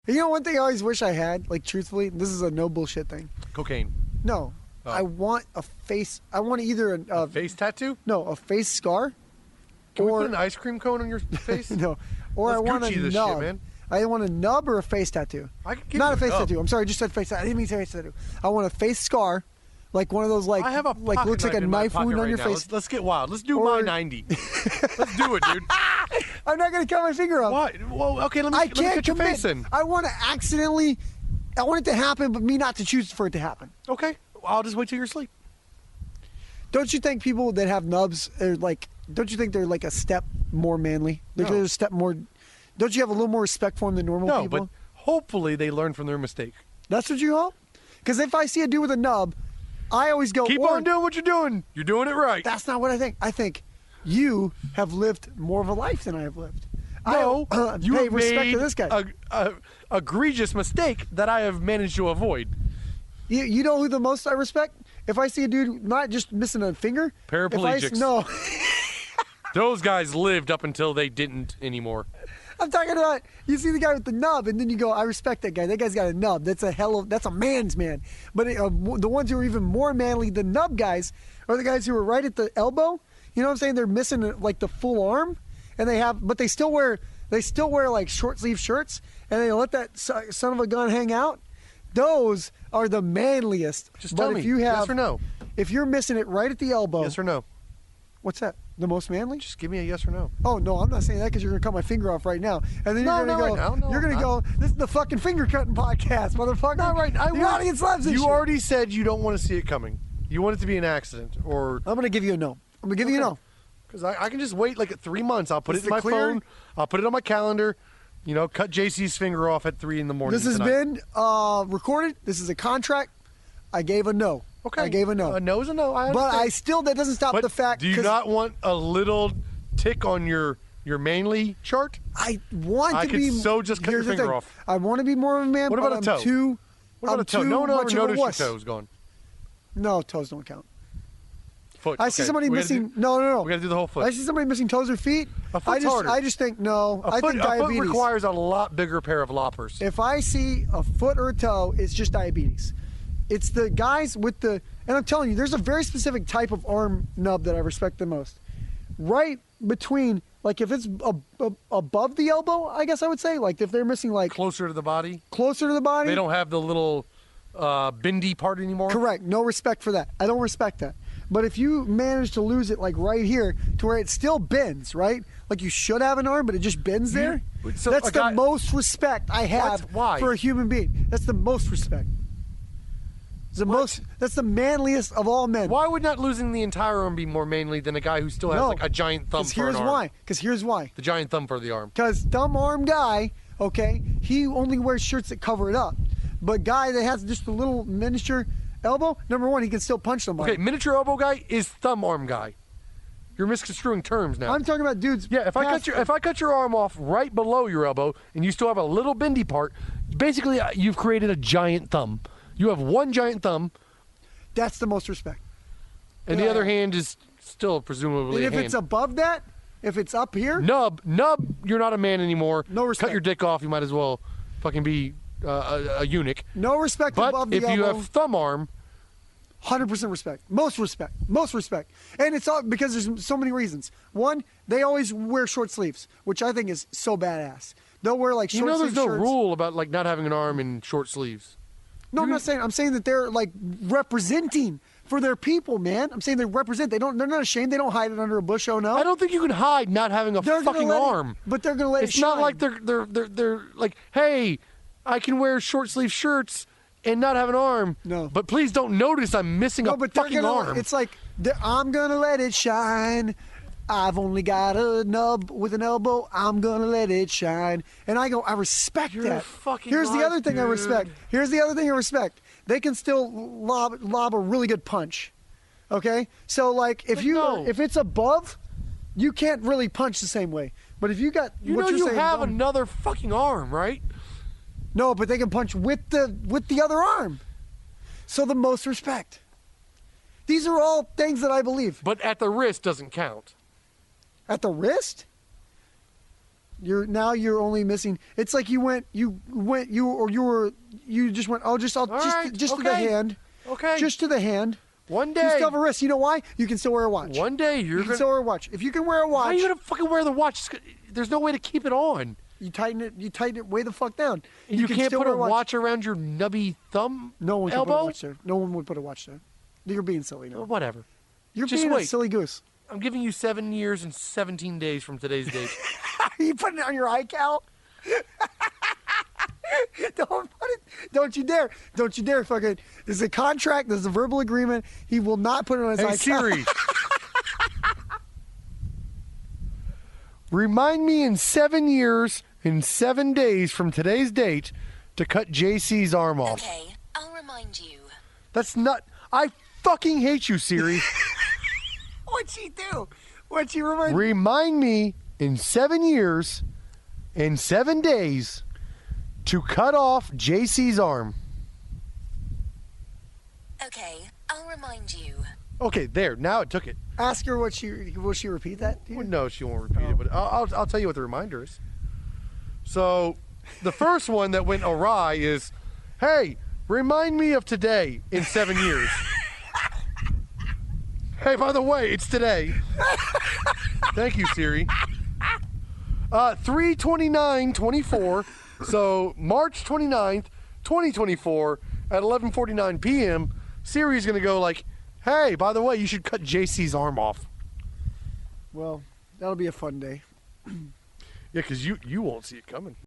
You know one thing I always wish I had, like truthfully, this is a no bullshit thing. Cocaine. No. Oh. I want a face. I want either a face tattoo. No, a face scar. Can we put an ice cream cone on your face? No. Or Let's I want Gucci a this nub. shit, man. I want a nub or a face tattoo. I could give Not you a face nub. tattoo. I'm sorry, I just said face tattoo. I didn't mean to say face tattoo. I want a face scar, like one of those I have a like looks like a in my knife pocket wound on right your now. face. Let's get wild. Let's do Or- my 90. Let's do it, dude. I'm not gonna cut my finger off. What? Well, okay. Let me cut your face in. I want to accidentally. I want it to happen, but me not to choose for it to happen. Okay. I'll just wait till you're asleep. Don't you think people that have nubs are like? Don't you think they're like a step more manly? They're No. a step more. Don't you have a little more respect for them than normal No, people? but hopefully they learn from their mistake. That's what you hope. Because if I see a dude with a nub, I always go. Keep on doing what you're doing. You're doing it right. That's not what I think. I think you have lived more of a life than I have lived. No, you pay have respect made to this guy. a egregious mistake that I have managed to avoid. You know who the most I respect? If I see a dude not just missing a finger. Paraplegics. No. Those guys lived up until they didn't anymore. I'm talking about, you see the guy with the nub, and then you go, I respect that guy. That guy's got a nub. That's a man's man. But the ones who are even more manly than nub guys are the guys who are right at the elbow. You know what I'm saying? They're missing like the full arm, and but they still wear like short sleeve shirts, and they let that son of a gun hang out. Those are the manliest. Just tell me, if you have, yes or no. If you're missing it right at the elbow. Yes or no. What's that? The most manly? Just give me a yes or no. Oh no, I'm not saying that because you're gonna cut my finger off right now, and then you're gonna go. Right now. No, you're gonna go. This is the fucking finger cutting podcast, motherfucker. Not right. The audience loves this. You shit. already said you don't want to see it coming. You want it to be an accident, or I'm gonna give you a no. I'm gonna give you a no. Because I can just wait like 3 months. I'll put Is it in my it clear? phone. I'll put it on my calendar. You know, cut JC's finger off at 3 in the morning. This has tonight. been recorded. This is a contract. I gave a no. Okay. I gave a no. A no is a no. I But understand. that doesn't stop But the fact. do you 'cause not want a little tick on your manly chart? I want I to could be. so just cut your here's the finger thing. off. I want to be more of a man. What about but a toe? I'm too. What about I'm a toe? too No one ever much of a noticed your wuss. toes gone. No, toes don't count. Foot. I see okay. somebody We gotta missing. do- No. We got to do the whole foot. I see somebody missing toes or feet. A foot's harder. I just think no. A I foot, think a foot diabetes. requires a lot bigger pair of loppers. If I see a foot or a toe, it's just diabetes. It's the guys with the, and I'm telling you, there's a very specific type of arm nub that I respect the most. Right between, like if it's above the elbow, I guess I would say, like if they're missing like Closer to the body. closer to the body. They don't have the little bendy part anymore. Correct. No respect for that. I don't respect that. But if you manage to lose it like right here to where it still bends, right? Like you should have an arm, but it just bends there. So that's a the guy- most respect I have Why? for a human being. That's the most respect. That's the manliest of all men. Why would not losing the entire arm be more manly than a guy who still has No. like a giant thumb for an arm? Because here's why. The giant thumb for the arm. Because thumb arm guy, okay, he only wears shirts that cover it up. But guy that has just a little miniature elbow, number one, he can still punch somebody. Okay, miniature elbow guy is thumb arm guy. You're misconstruing terms now. I'm talking about dudes. Yeah, if I cut your arm off right below your elbow and you still have a little bendy part, basically you've created a giant thumb. You have one giant thumb, That's the most respect. and the other hand is still presumably And a if hand. it's above that, if it's up here, Nub, you're not a man anymore. No respect. Cut your dick off. You might as well fucking be a eunuch. no respect But above the if elbow. you have thumb arm, 100% respect. Most respect. And it's all because there's so many reasons. One, they always wear short sleeves, which I think is so badass. They'll wear like you short know there's sleeve no shirts. rule about like not having an arm in short sleeves. No, I'm not saying. I'm saying that they're like representing for their people, man. I'm saying they represent. They're not ashamed. They don't hide it under a bush. Oh no. I don't think you can hide not having a They're gonna fucking let it- arm. but they're gonna let it It's not shine. like they're like, hey, I can wear short sleeve shirts and not have an arm. No. But please don't notice I'm missing No, a but they're fucking gonna. arm. It's like I'm gonna let it shine. I've only got a nub with an elbow. I'm gonna let it shine. And I go, I respect You're that. a fucking Here's the liar, other thing I dude. respect. Here's the other thing I respect. They can still lob a really good punch. Okay, so like if But no. if it's above, you can't really punch the same way. But if you got you what know you're you saying, have another fucking arm, right? no, but they can punch with the other arm. So the most respect. These are all things that I believe. But at the wrist doesn't count. At the wrist? You're only missing. It's like you just went. Oh, just to the hand. Okay. Just to the hand. One day. You still have a wrist. You know why? You can still wear a watch. One day you can still wear a watch. If you can wear a watch, how are you gonna fucking wear the watch? There's no way to keep it on. You tighten it way the fuck down. And you can can't still put wear a watch around your nubby thumb. No one can elbow? put a watch there. No one would put a watch there. You're being silly now. Well, whatever. You're Just being a wait. silly goose. I'm giving you 7 years and 17 days from today's date. Are you putting it on your iCal? Don't put it. Don't you dare. Don't you dare. Fucking. There's a contract. There's a verbal agreement. He will not put it on his iCal. Siri. Remind me in 7 years and 7 days from today's date to cut JC's arm off. Okay, I'll remind you. That's not. I fucking hate you, Siri. What'd she do? What'd she remind me? Remind me in 7 years and 7 days to cut off JC's arm. Okay, I'll remind you. Okay, there. Now it took it. Ask her will she repeat that? Well, no, she won't repeat it, but I'll tell you what the reminder is. So, the first one that went awry is, hey, remind me of today in 7 years. Hey, by the way, it's today. Thank you, Siri. 3/29/24. So March 29th, 2024 at 11:49 p.m. Siri's gonna go like, hey, by the way, you should cut JC's arm off. Well, that'll be a fun day. Yeah, because you won't see it coming.